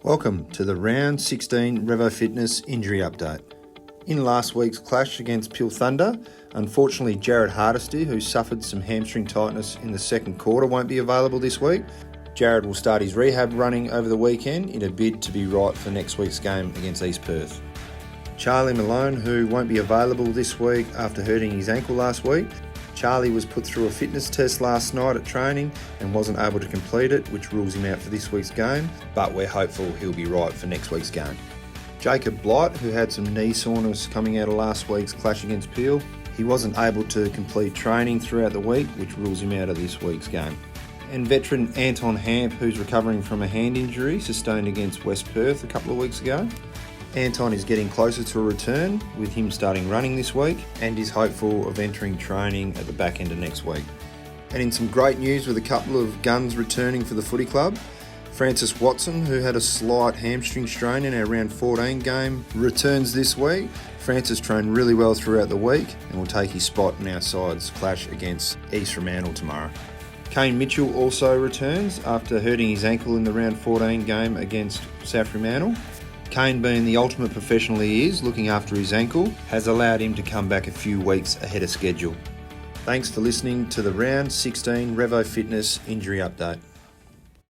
Welcome to the Round 16 Revo Fitness Injury Update. In last week's clash against Peel Thunder, unfortunately Jared Hardesty, who suffered some hamstring tightness in the second quarter, won't be available this week. Jared will start his rehab running over the weekend in a bid to be right for next week's game against East Perth. Charlie Malone, who won't be available this week after hurting his ankle last week. Charlie was put through a fitness test last night at training and wasn't able to complete it, which rules him out for this week's game, but we're hopeful he'll be right for next week's game. Jacob Blight, who had some knee soreness coming out of last week's clash against Peel, he wasn't able to complete training throughout the week, which rules him out of this week's game. And veteran Anton Hamp, who's recovering from a hand injury sustained against West Perth a couple of weeks ago. Anton is getting closer to a return, with him starting running this week, and is hopeful of entering training at the back end of next week. And in some great news with a couple of guns returning for the footy club, Francis Watson, who had a slight hamstring strain in our round 14 game, returns this week. Francis trained really well throughout the week and will take his spot in our side's clash against East Fremantle tomorrow. Kane Mitchell also returns after hurting his ankle in the round 14 game against South Fremantle. Kane, being the ultimate professional he is, looking after his ankle, has allowed him to come back a few weeks ahead of schedule. Thanks for listening to the Round 16 Revo Fitness Injury Update.